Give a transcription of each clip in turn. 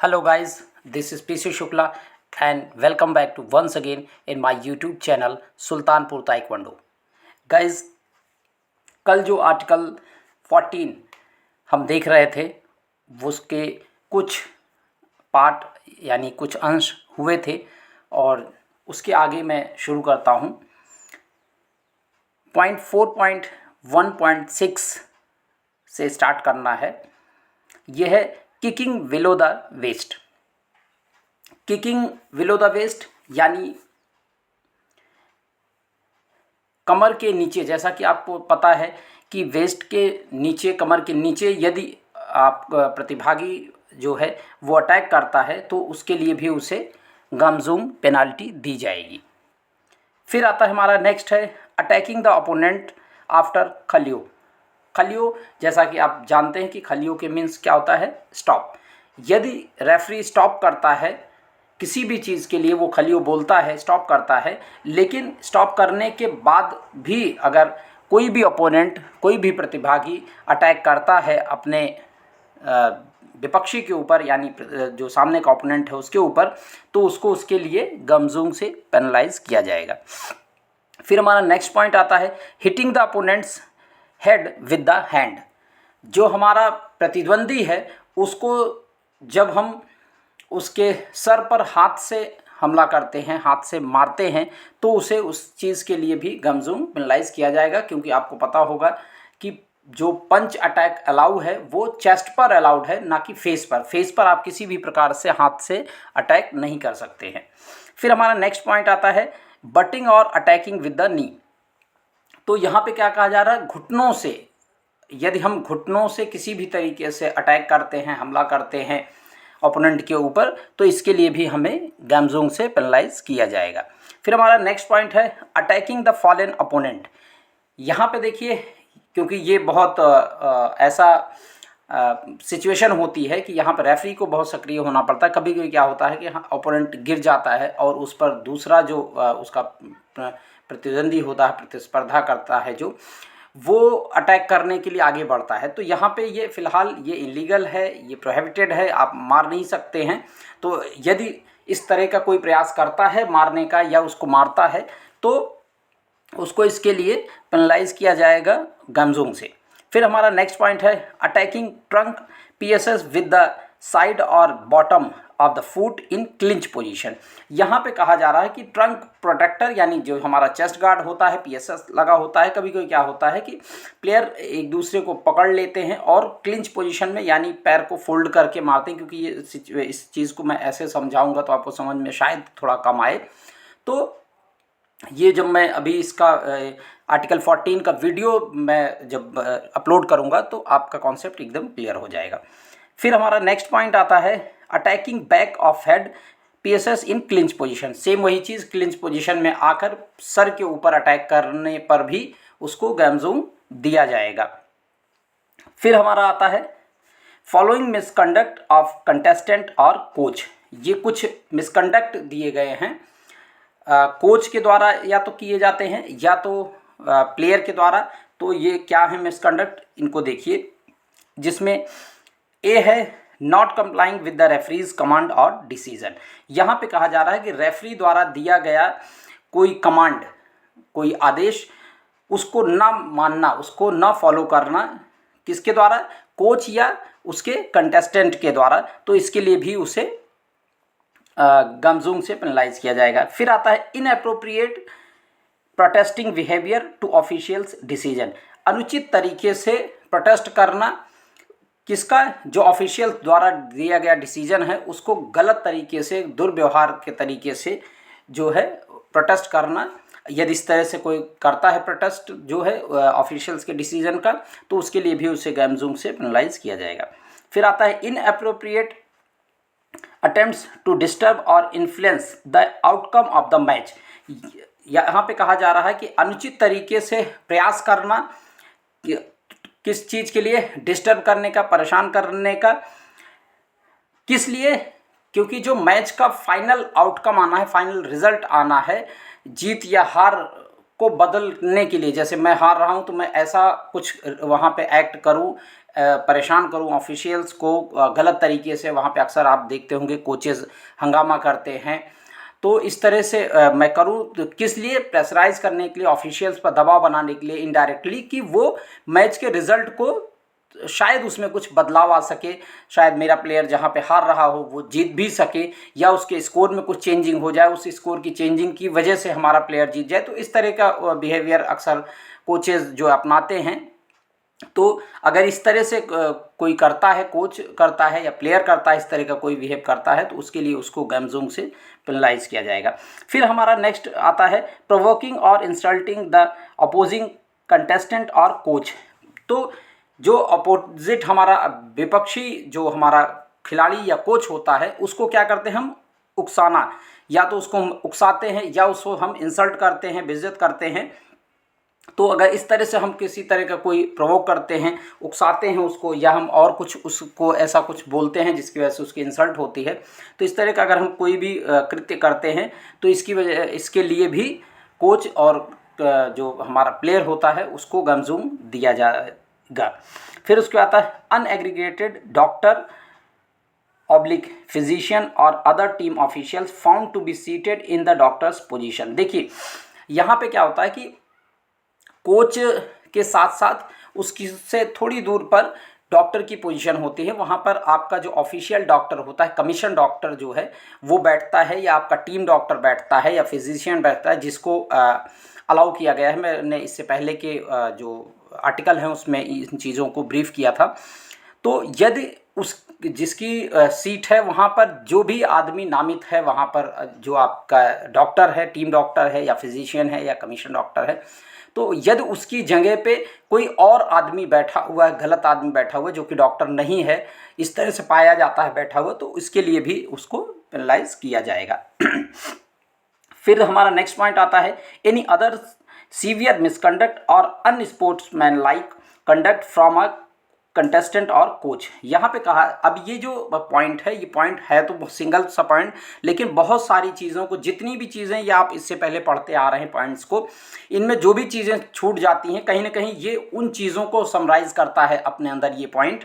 Hello guys, this is PC Shukla and welcome back to once again in my YouTube channel Sultanpur taekwondo. Guys, कल जो article 14 हम देख रहे थे उसके कुछ पार्ट यानी कुछ अंश हुए थे और उसके आगे मैं शुरू करता हूँ। पॉइंट 4.1.6 से स्टार्ट करना है। यह है kicking below the waist. Kicking below the waist यानी कमर के नीचे, जैसा कि आपको पता है कि वेस्ट के नीचे, कमर के नीचे यदि आप प्रतिभागी जो है वो अटैक करता है तो उसके लिए भी उसे गमजूम पेनाल्टी दी जाएगी। फिर आता है हमारा नेक्स्ट है अटैकिंग द ओपोनेंट आफ्टर खलियो। खलियो, जैसा कि आप जानते हैं कि खलियो के मीन्स क्या होता है, स्टॉप। यदि रेफरी स्टॉप करता है किसी भी चीज़ के लिए, वो खलियो बोलता है, स्टॉप करता है, लेकिन स्टॉप करने के बाद भी अगर कोई भी ओपोनेंट, कोई भी प्रतिभागी अटैक करता है अपने विपक्षी के ऊपर, यानी जो सामने का ओपोनेंट है उसके ऊपर, तो उसको उसके लिए गमजूम से पेनलाइज किया जाएगा। फिर हमारा नेक्स्ट पॉइंट आता है hitting the opponent's head with the hand. जो हमारा प्रतिद्वंदी है उसको जब हम उसके सर पर हाथ से हमला करते हैं, हाथ से मारते हैं, तो उसे उस चीज़ के लिए भी गमजूम पेनलाइज किया जाएगा। क्योंकि आपको पता होगा कि जो पंच अटैक अलाउ है वो चेस्ट पर अलाउड है, ना कि फेस पर। फेस पर आप किसी भी प्रकार से हाथ से अटैक नहीं कर सकते हैं। फिर हमारा नेक्स्ट पॉइंट आता है बटिंग और अटैकिंग विद द नी। तो यहाँ पे क्या कहा जा रहा है, घुटनों से, यदि हम घुटनों से किसी भी तरीके से अटैक करते हैं, हमला करते हैं ओपोनेंट के ऊपर, तो इसके लिए भी हमें गमजूम से पेनलाइज किया जाएगा। फिर हमारा नेक्स्ट पॉइंट है अटैकिंग द फॉलन ओपोनेंट। यहाँ पे देखिए, क्योंकि ये बहुत ऐसा सिचुएशन होती है कि यहाँ पर रेफरी को बहुत सक्रिय होना पड़ता है। कभी कभी क्या होता है कि ओपोनेंट गिर जाता है और उस पर दूसरा जो उसका प्रतिद्वंदी होता है, प्रतिस्पर्धा करता है, जो वो अटैक करने के लिए आगे बढ़ता है। तो यहाँ पे ये फ़िलहाल ये इलीगल है, ये प्रोहिबिटेड है, आप मार नहीं सकते हैं। तो यदि इस तरह का कोई प्रयास करता है मारने का या उसको मारता है तो उसको इसके लिए पेनलाइज किया जाएगा गमजूम से। फिर हमारा नेक्स्ट पॉइंट है attacking trunk PSS with the side और bottom of the foot in clinch position. यहाँ पे कहा जा रहा है कि ट्रंक प्रोटेक्टर, यानी जो हमारा चेस्ट गार्ड होता है, पीएसएस लगा होता है। कभी कभी क्या होता है कि प्लेयर एक दूसरे को पकड़ लेते हैं और क्लिंच पोजीशन में, यानी पैर को फोल्ड करके मारते हैं। क्योंकि ये इस चीज़ को मैं ऐसे समझाऊंगा तो आपको समझ में शायद थोड़ा कम आए। तो ये जब मैं अभी इसका आर्टिकल 14 का वीडियो मैं जब अपलोड करूंगा तो आपका कॉन्सेप्ट एकदम क्लियर हो जाएगा। फिर हमारा नेक्स्ट पॉइंट आता है attacking back of head PSS in clinch position. Same वही चीज़, क्लिंच पोजीशन में आकर सर के ऊपर अटैक करने पर भी उसको गमजूम दिया जाएगा। फिर हमारा आता है फॉलोइंग मिसकंडक्ट ऑफ कंटेस्टेंट और कोच। ये कुछ मिसकंडक्ट दिए गए हैं, कोच के द्वारा या तो किए जाते हैं या तो प्लेयर के द्वारा। तो ये क्या है मिसकंडक्ट, इनको देखिए, जिसमें ए है not complying with the referee's command और डिसीजन। यहाँ पे कहा जा रहा है कि रेफरी द्वारा दिया गया कोई कमांड, कोई आदेश, उसको ना मानना, उसको ना फॉलो करना, किसके द्वारा, कोच या उसके कंटेस्टेंट के द्वारा। तो इसके लिए भी उसे गमजूम से पेनलाइज किया जाएगा। फिर आता है inappropriate protesting behaviour to official's decision. अनुचित तरीके से प्रोटेस्ट करना, किसका, जो ऑफिशियल द्वारा दिया गया डिसीजन है उसको गलत तरीके से, दुर्व्यवहार के तरीके से जो है प्रोटेस्ट करना। यदि इस तरह से कोई करता है प्रोटेस्ट जो है ऑफिशियल्स के डिसीजन का, तो उसके लिए भी उसे गमजूम से पेनलाइज किया जाएगा। फिर आता है इनएप्रोप्रिएट अटेम्प्ट्स टू डिस्टर्ब और influence the outcome of the match. यहाँ पे कहा जा रहा है कि अनुचित तरीके से प्रयास करना, किस चीज़ के लिए, डिस्टर्ब करने का, परेशान करने का, किस लिए, क्योंकि जो मैच का फाइनल आउटकम आना है, फाइनल रिजल्ट आना है, जीत या हार को बदलने के लिए, जैसे मैं हार रहा हूँ तो मैं ऐसा कुछ वहाँ पे एक्ट करूँ, परेशान करूँ ऑफिशियल्स को गलत तरीके से। वहाँ पे अक्सर आप देखते होंगे कोचेज़ हंगामा करते हैं। तो इस तरह से मैं करूँ तो किस लिए, प्रेशराइज करने के लिए, ऑफिशियल्स पर दबाव बनाने के लिए इनडायरेक्टली, कि वो मैच के रिजल्ट को शायद उसमें कुछ बदलाव आ सके, शायद मेरा प्लेयर जहाँ पे हार रहा हो वो जीत भी सके, या उसके स्कोर में कुछ चेंजिंग हो जाए, उस स्कोर की चेंजिंग की वजह से हमारा प्लेयर जीत जाए। तो इस तरह का बिहेवियर अक्सर कोचेज़ जो अपनाते हैं। तो अगर इस तरह से कोई करता है, कोच करता है या प्लेयर करता है, इस तरह का कोई बिहेव करता है, तो उसके लिए उसको गेम जोन से पेनलाइज किया जाएगा। फिर हमारा नेक्स्ट आता है प्रोवोकिंग और इंसल्टिंग द अपोजिंग कंटेस्टेंट और कोच। तो जो अपोजिट हमारा विपक्षी जो हमारा खिलाड़ी या कोच होता है, उसको क्या करते हैं हम, उकसाना, या तो उसको हम उकसाते हैं या उसको हम इंसल्ट करते हैं, बेइज्जत करते हैं। तो अगर इस तरह से हम किसी तरह का कोई प्रोवोक करते हैं, उकसाते हैं उसको, या हम और कुछ उसको ऐसा कुछ बोलते हैं जिसकी वजह से उसकी इंसल्ट होती है, तो इस तरह का अगर हम कोई भी कृत्य करते हैं तो इसके लिए भी कोच और जो हमारा प्लेयर होता है उसको गमजूम दिया जाएगा। फिर उसके आता है अनएग्रीगेटेड डॉक्टर ऑब्लिक फिजिशियन और other team officials found to be seated in the doctor's position. देखिए यहाँ पे क्या होता है कि कोच के साथ साथ उसकी से थोड़ी दूर पर डॉक्टर की पोजीशन होती है। वहाँ पर आपका जो ऑफिशियल डॉक्टर होता है, कमीशन डॉक्टर जो है वो बैठता है, या आपका टीम डॉक्टर बैठता है, या फिजिशियन बैठता है, जिसको अलाउ किया गया है। मैंने इससे पहले के जो आर्टिकल हैं उसमें इन चीज़ों को ब्रीफ किया था। तो यदि उस जिसकी सीट है वहाँ पर जो भी आदमी नामित है, वहाँ पर जो आपका डॉक्टर है, टीम डॉक्टर है, या फिजिशियन है, या कमीशन डॉक्टर है, तो यदि उसकी जगह पे कोई और आदमी बैठा हुआ है, गलत आदमी बैठा हुआ है जो कि डॉक्टर नहीं है, इस तरह से पाया जाता है बैठा हुआ, तो इसके लिए भी उसको पेनलाइज किया जाएगा। फिर हमारा नेक्स्ट पॉइंट आता है एनी अदर सीवियर मिसकंडक्ट और unsportsmanlike conduct from a contestant और कोच। यहाँ पे कहा, अब ये जो पॉइंट है, ये पॉइंट है तो सिंगल सा पॉइंट, लेकिन बहुत सारी चीज़ों को, जितनी भी चीज़ें ये आप इससे पहले पढ़ते आ रहे हैं पॉइंट्स को, इनमें जो भी चीज़ें छूट जाती हैं, कहीं ना कहीं ये उन चीज़ों को समराइज करता है अपने अंदर ये पॉइंट,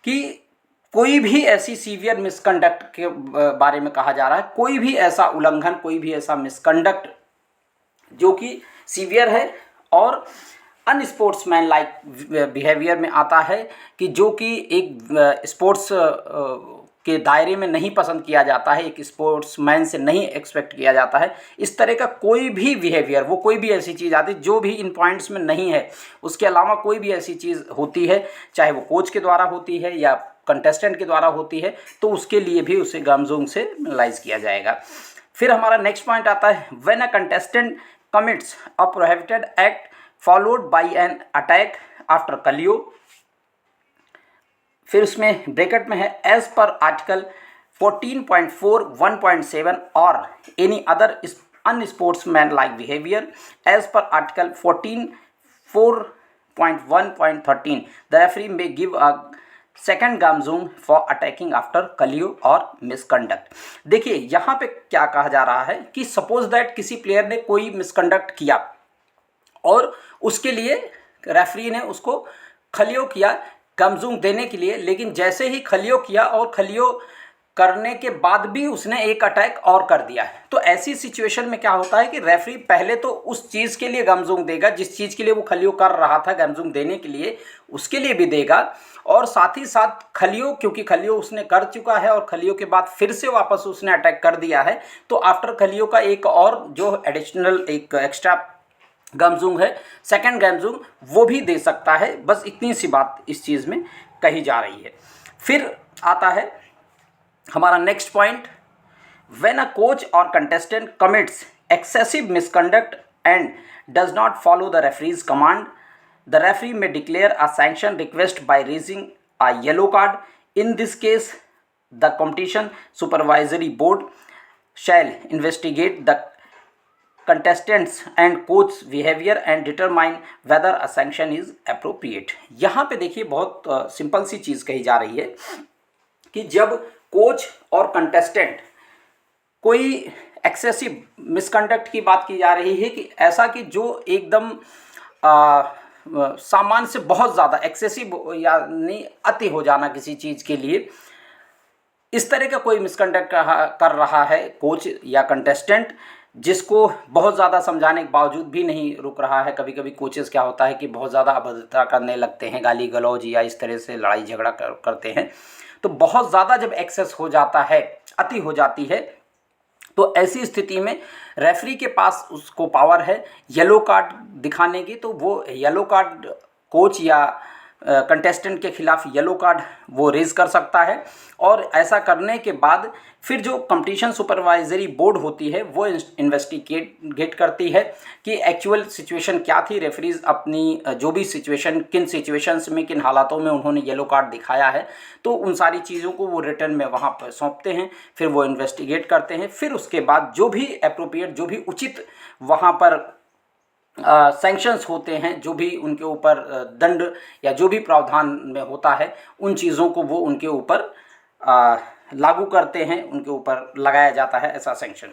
कि कोई भी ऐसी सीवियर मिसकंडक्ट के बारे में कहा जा रहा है, कोई भी ऐसा उल्लंघन, कोई भी ऐसा मिसकंडक्ट जो कि सीवियर है और अनस्पोर्ट्समैन लाइक बिहेवियर में आता है, कि जो कि एक स्पोर्ट्स के दायरे में नहीं पसंद किया जाता है, एक स्पोर्ट्समैन से नहीं एक्सपेक्ट किया जाता है। इस तरह का कोई भी बिहेवियर, वो कोई भी ऐसी चीज़ आती है जो भी इन पॉइंट्स में नहीं है, उसके अलावा कोई भी ऐसी चीज़ होती है, चाहे वो कोच के द्वारा होती है या कंटेस्टेंट के द्वारा होती है, तो उसके लिए भी उसे गमजोंग से पेनलाइज किया जाएगा। फिर हमारा नेक्स्ट पॉइंट आता है when a contestant commits a prohibited act followed by an attack after kalyeo. फिर उसमें ब्रैकेट में है एज पर आर्टिकल 14.4 1.7 और any other unsportsmanlike behaviour as per article 14.4.1.13 the referee may give a second gamjeom for attacking after kalyeo और misconduct. देखिए यहाँ पे क्या कहा जा रहा है कि सपोज दैट किसी प्लेयर ने कोई मिसकंडक्ट किया और उसके लिए रेफरी ने उसको खलियो किया गमजूम देने के लिए, लेकिन जैसे ही खलियो किया और खलियो करने के बाद भी उसने एक अटैक और कर दिया है, तो ऐसी सिचुएशन में क्या होता है कि रेफरी पहले तो उस चीज़ के लिए गमजूम देगा जिस चीज़ के लिए वो खलियो कर रहा था गमजूम देने के लिए, उसके लिए भी देगा, और साथ ही साथ खलियो, क्योंकि खलियो उसने कर चुका है और खलियो के बाद फिर से वापस उसने अटैक कर दिया है, तो आफ्टर खलियो का एक और जो एडिशनल एक एक्स्ट्रा गमजूंग है, सेकंड गमजूंग, वो भी दे सकता है। बस इतनी सी बात इस चीज़ में कही जा रही है। फिर आता है हमारा next point when a coach और contestant commits excessive misconduct and does not follow the referee's command the referee may declare a sanction request by raising a yellow card. In this case the competition supervisory board shall investigate the contestants and coach behavior and determine whether a sanction is appropriate। यहाँ पे देखिए बहुत simple सी चीज़ कही जा रही है कि जब कोच और कंटेस्टेंट कोई एक्सेसिव मिसकंडक्ट की बात की जा रही है कि ऐसा कि जो एकदम सामान्य से बहुत ज़्यादा एक्सेसिव यानी अति हो जाना किसी चीज़ के लिए, इस तरह का कोई मिसकंडक्ट कर रहा है कोच या कंटेस्टेंट, जिसको बहुत ज़्यादा समझाने के बावजूद भी नहीं रुक रहा है। कभी कभी कोचेस क्या होता है कि बहुत ज़्यादा अभद्रता करने लगते हैं, गाली गलौज या इस तरह से लड़ाई झगड़ा करते हैं। तो बहुत ज़्यादा जब एक्सेस हो जाता है, अति हो जाती है, तो ऐसी स्थिति में रेफरी के पास उसको पावर है येलो कार्ड दिखाने की। तो वो येलो कार्ड कोच या कंटेस्टेंट के खिलाफ येलो कार्ड वो रेज कर सकता है। और ऐसा करने के बाद फिर जो कंपटीशन सुपरवाइजरी बोर्ड होती है वो इन्वेस्टिगेट करती है कि एक्चुअल सिचुएशन क्या थी, रेफरीज अपनी जो भी सिचुएशन, किन सिचुएशंस में, किन हालातों में उन्होंने येलो कार्ड दिखाया है, तो उन सारी चीज़ों को वो रिटर्न में वहाँ पर सौंपते हैं। फिर वो इन्वेस्टिगेट करते हैं। फिर उसके बाद जो भी एप्रोप्रिएट, जो भी उचित वहाँ पर सैंक्शंस होते हैं, जो भी उनके ऊपर दंड या जो भी प्रावधान में होता है, उन चीज़ों को वो उनके ऊपर लागू करते हैं, उनके ऊपर लगाया जाता है ऐसा सैंक्शन।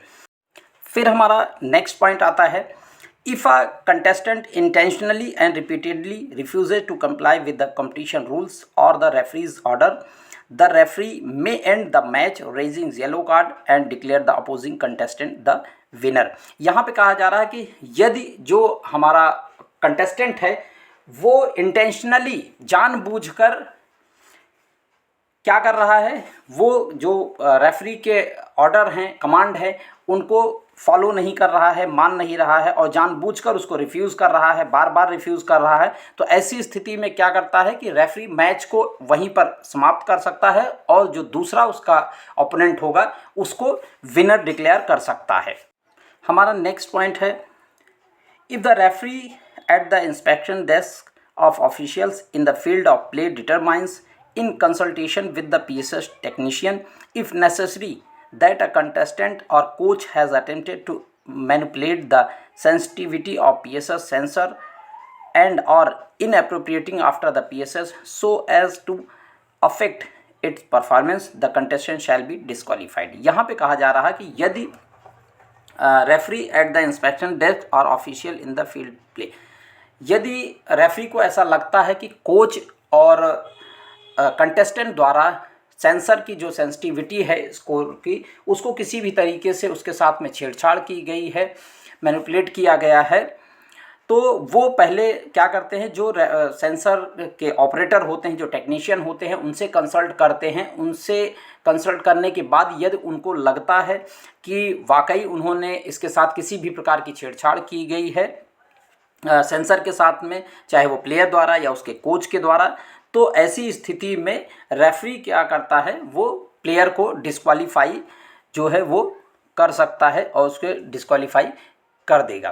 फिर हमारा नेक्स्ट पॉइंट आता है, if a contestant intentionally and repeatedly refuses to comply with the competition rules और the referee's order, the referee may end the match raising yellow card and declare the opposing contestant the winner. यहाँ पे कहा जा रहा है कि यदि जो हमारा कंटेस्टेंट है वो इंटेंशनली, जानबूझकर क्या कर रहा है, वो जो रेफरी के ऑर्डर हैं, कमांड है, उनको फॉलो नहीं कर रहा है, मान नहीं रहा है और जानबूझकर उसको रिफ्यूज़ कर रहा है, बार बार रिफ्यूज़ कर रहा है, तो ऐसी स्थिति में क्या करता है कि रेफरी मैच को वहीं पर समाप्त कर सकता है और जो दूसरा उसका ओपोनेंट होगा उसको विनर डिक्लेयर कर सकता है। हमारा नेक्स्ट पॉइंट है, if the referee at the inspection desk of officials in the field of play determines in consultation with the PSS technician, if necessary, that a contestant or coach has attempted to manipulate the sensitivity of PSS sensor and or inappropriating after the PSS so as to affect its performance, the contestant shall be disqualified। यहाँ पे कहा जा रहा है कि यदि referee at the inspection desk और official in the field play, यदि रेफरी को ऐसा लगता है कि कोच और कंटेस्टेंट द्वारा सेंसर की जो सेंसिटिविटी है स्कोर की, उसको किसी भी तरीके से उसके साथ में छेड़छाड़ की गई है, मैनिपुलेट किया गया है, तो वो पहले क्या करते हैं, जो सेंसर के ऑपरेटर होते हैं, जो टेक्नीशियन होते हैं, उनसे कंसल्ट करते हैं। उनसे कंसल्ट करने के बाद यदि उनको लगता है कि वाकई उन्होंने इसके साथ किसी भी प्रकार की छेड़छाड़ की गई है सेंसर के साथ में, चाहे वो प्लेयर द्वारा या उसके कोच के द्वारा, तो ऐसी स्थिति में रेफरी क्या करता है, वो प्लेयर को डिस्क्वालीफाई जो है वो कर सकता है और उसके डिस्क्वालीफाई कर देगा।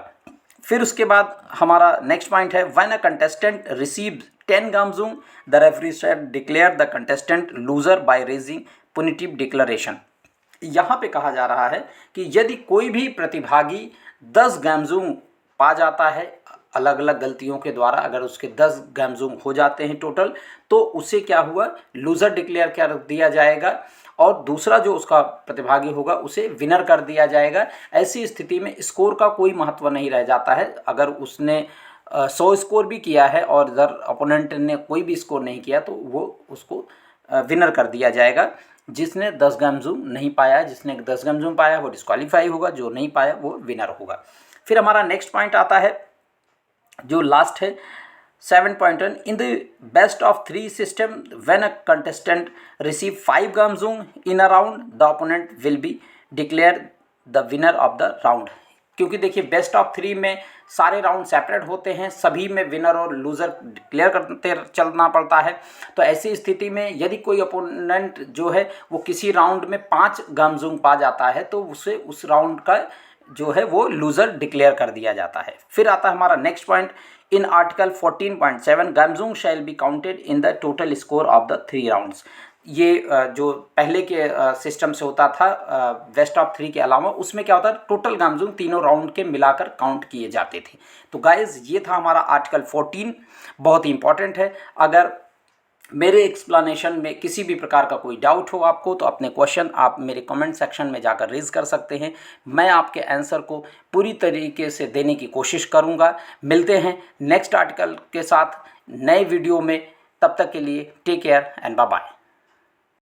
फिर उसके बाद हमारा नेक्स्ट पॉइंट है, when a contestant receives 10 gamjeom the referee shall declare the contestant loser by raising punitive declaration. यहाँ पे कहा जा रहा है कि यदि कोई भी प्रतिभागी 10 गामजुंग पा जाता है अलग अलग गलतियों के द्वारा, अगर उसके 10 गामजुंग हो जाते हैं टोटल, तो उसे क्या हुआ, लूज़र डिक्लेयर कर दिया जाएगा और दूसरा जो उसका प्रतिभागी होगा उसे विनर कर दिया जाएगा। ऐसी स्थिति में स्कोर का कोई महत्व नहीं रह जाता है। अगर उसने 100 स्कोर भी किया है और अगर अपोनेंट ने कोई भी स्कोर नहीं किया तो वो उसको विनर कर दिया जाएगा। जिसने 10 गामजुंग नहीं पाया, जिसने 10 गामजुंग पाया वो डिस्क्वालीफाई होगा, जो नहीं पाया वो विनर होगा। फिर हमारा नेक्स्ट पॉइंट आता है जो लास्ट है 7.1, in the best of 3 system when a contestant receive 5 gamjeom in a round the opponent will be declare the winner of the round. क्योंकि देखिए बेस्ट ऑफ 3 में सारे राउंड सेपरेट होते हैं, सभी में विनर और लूज़र डिक्लेयर करते चलना पड़ता है। तो ऐसी स्थिति में यदि कोई अपोनेंट जो है वो किसी राउंड में 5 गामजुंग पा जाता है तो उसे उस राउंड का जो है वो लूज़र डिक्लेयर कर दिया जाता है। फिर आता है हमारा next point, in article 14.7 gamjeom shall be counted in the total score of the 3 rounds. ये जो पहले के सिस्टम से होता था बेस्ट ऑफ 3 के अलावा, उसमें क्या होता है, टोटल गामजुंग तीनों राउंड के मिलाकर काउंट किए जाते थे। तो गाइज ये था हमारा आर्टिकल 14, बहुत ही इंपॉर्टेंट है। अगर मेरे एक्सप्लेनेशन में किसी भी प्रकार का कोई डाउट हो आपको तो अपने क्वेश्चन आप मेरे कमेंट सेक्शन में जाकर रेज़ कर सकते हैं। मैं आपके आंसर को पूरी तरीके से देने की कोशिश करूंगा। मिलते हैं नेक्स्ट आर्टिकल के साथ नए वीडियो में। तब तक के लिए take care and bye bye.